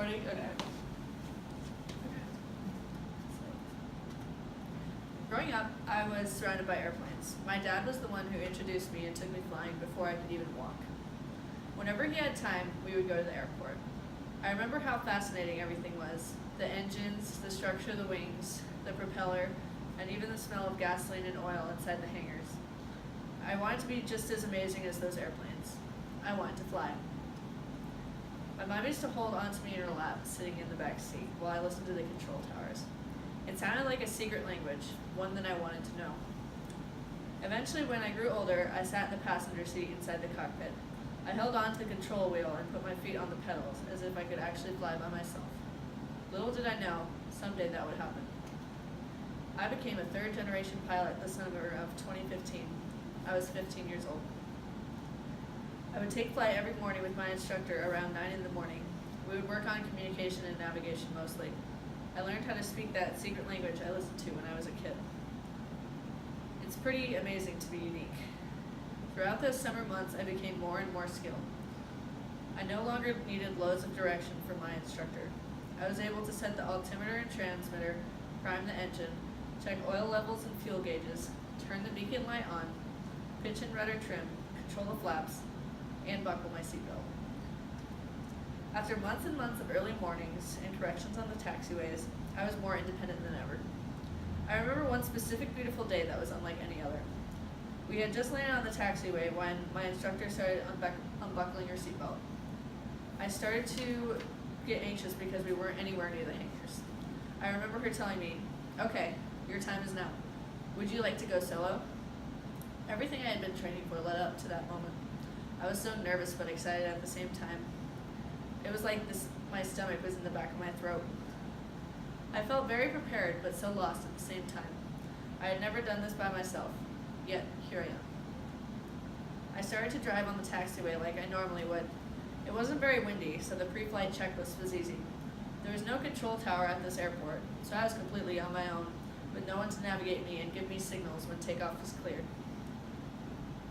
recording? Okay. Growing up, I was surrounded by airplanes. My dad was the one who introduced me and took me flying before I could even walk. Whenever he had time, we would go to the airport. I remember how fascinating everything was. The engines, the structure of the wings, the propeller, and even the smell of gasoline and oil inside the hangars. I wanted to be just as amazing as those airplanes. I wanted to fly. My mom used to hold on to me in her lap, sitting in the back seat, while I listened to the control towers. It sounded like a secret language, one that I wanted to know. Eventually, when I grew older, I sat in the passenger seat inside the cockpit. I held on to the control wheel and put my feet on the pedals, as if I could actually fly by myself. Little did I know, someday that would happen. I became a third-generation pilot the summer of 2015. I was 15 years old. I would take flight every morning with my instructor around 9 in the morning. We would work on communication and navigation mostly. I learned how to speak that secret language I listened to when I was a kid. It's pretty amazing to be unique. Throughout those summer months, I became more and more skilled. I no longer needed loads of direction from my instructor. I was able to set the altimeter and transmitter, prime the engine, check oil levels and fuel gauges, turn the beacon light on, pitch and rudder trim, control the flaps, and buckle my seatbelt. After months and months of early mornings and corrections on the taxiways, I was more independent than ever. I remember one specific beautiful day that was unlike any other. We had just landed on the taxiway when my instructor started unbuckling her seatbelt. I started to get anxious because we weren't anywhere near the hangars. I remember her telling me, "Okay, your time is now. Would you like to go solo?" Everything I had been training for led up to that moment. I was so nervous but excited at the same time. It was like my stomach was in the back of my throat. I felt very prepared but so lost at the same time. I had never done this by myself, yet here I am. I started to drive on the taxiway like I normally would. It wasn't very windy, so the pre-flight checklist was easy. There was no control tower at this airport, so I was completely on my own, with no one to navigate me and give me signals when takeoff was cleared.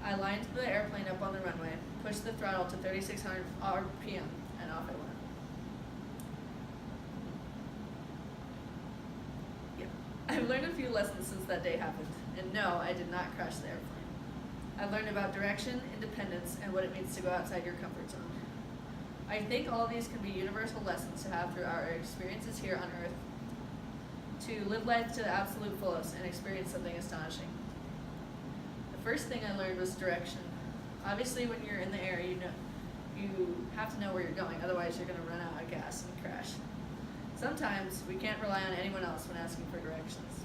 I lined the airplane up on the runway, pushed the throttle to 3,600 RPM, and off it went. I've learned a few lessons since that day happened, and no, I did not crash the airplane. I learned about direction, independence, and what it means to go outside your comfort zone. I think all of these can be universal lessons to have through our experiences here on Earth, to live life to the absolute fullest and experience something astonishing. The first thing I learned was direction. Obviously, when you're in the air, you have to know where you're going, otherwise you're going to run out of gas and crash. Sometimes we can't rely on anyone else when asking for directions.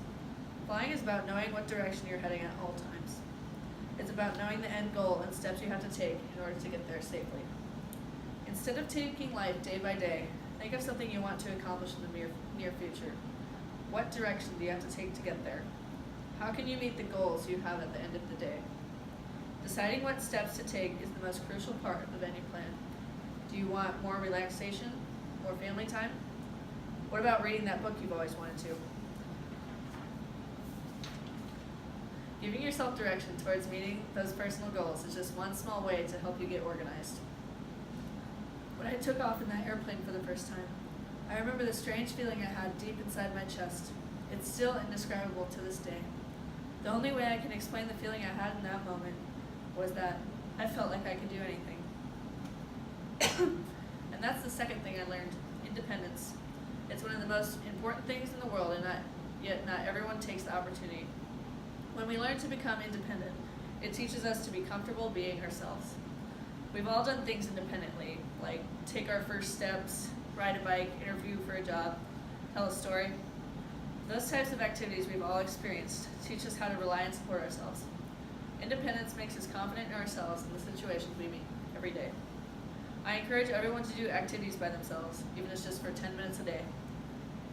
Flying is about knowing what direction you're heading at all times. It's about knowing the end goal and steps you have to take in order to get there safely. Instead of taking life day by day, think of something you want to accomplish in the near future. What direction do you have to take to get there? How can you meet the goals you have at the end of the day? Deciding what steps to take is the most crucial part of any plan. Do you want more relaxation? More family time? What about reading that book you've always wanted to? Giving yourself direction towards meeting those personal goals is just one small way to help you get organized. When I took off in that airplane for the first time, I remember the strange feeling I had deep inside my chest. It's still indescribable to this day. The only way I can explain the feeling I had in that moment was that I felt like I could do anything. And that's the second thing I learned, independence. It's one of the most important things in the world, and yet not everyone takes the opportunity. When we learn to become independent, it teaches us to be comfortable being ourselves. We've all done things independently, like take our first steps, ride a bike, interview for a job, tell a story. Those types of activities we've all experienced teach us how to rely and support ourselves. Independence makes us confident in ourselves and the situations we meet every day. I encourage everyone to do activities by themselves, even if it's just for 10 minutes a day.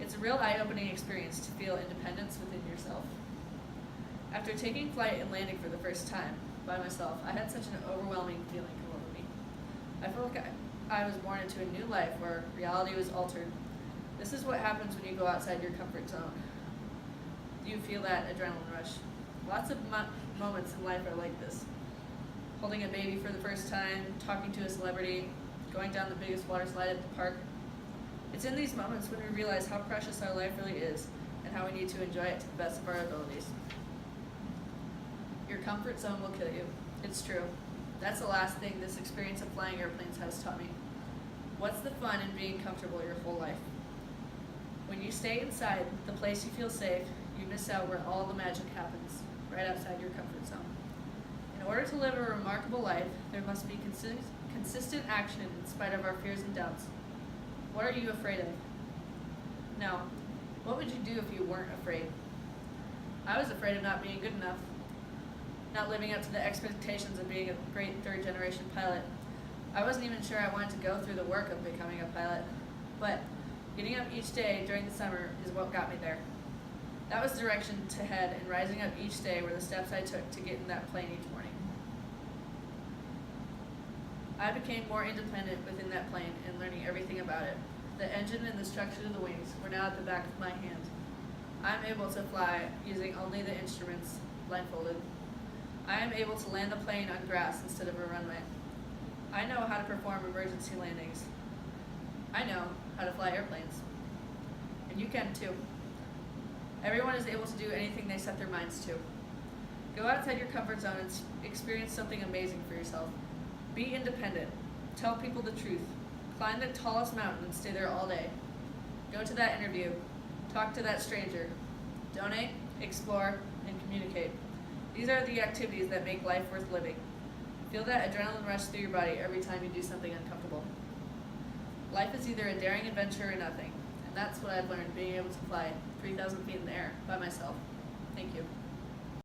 It's a real eye-opening experience to feel independence within yourself. After taking flight and landing for the first time by myself, I had such an overwhelming feeling come over me. I felt like I was born into a new life where reality was altered. This is what happens when you go outside your comfort zone. You feel that adrenaline rush. Lots of moments in life are like this. Holding a baby for the first time, talking to a celebrity, going down the biggest water slide at the park. It's in these moments when we realize how precious our life really is and how we need to enjoy it to the best of our abilities. Your comfort zone will kill you. It's true. That's the last thing this experience of flying airplanes has taught me. What's the fun in being comfortable your whole life? When you stay inside the place you feel safe, you miss out where all the magic happens, right outside your comfort zone. In order to live a remarkable life, there must be consistent action in spite of our fears and doubts. What are you afraid of? Now, what would you do if you weren't afraid? I was afraid of not being good enough, not living up to the expectations of being a great third-generation pilot. I wasn't even sure I wanted to go through the work of becoming a pilot, but getting up each day during the summer is what got me there. That was the direction to head, and rising up each day were the steps I took to get in that plane each morning. I became more independent within that plane and learning everything about it. The engine and the structure of the wings were now at the back of my hand. I'm able to fly using only the instruments, blindfolded. I am able to land the plane on grass instead of a runway. I know how to perform emergency landings. I know how to fly airplanes. And you can too. Everyone is able to do anything they set their minds to. Go outside your comfort zone and experience something amazing for yourself. Be independent. Tell people the truth. Climb the tallest mountain and stay there all day. Go to that interview. Talk to that stranger. Donate, explore, and communicate. These are the activities that make life worth living. Feel that adrenaline rush through your body every time you do something uncomfortable. Life is either a daring adventure or nothing, and that's what I've learned being able to fly 3,000 feet in the air by myself. Thank you.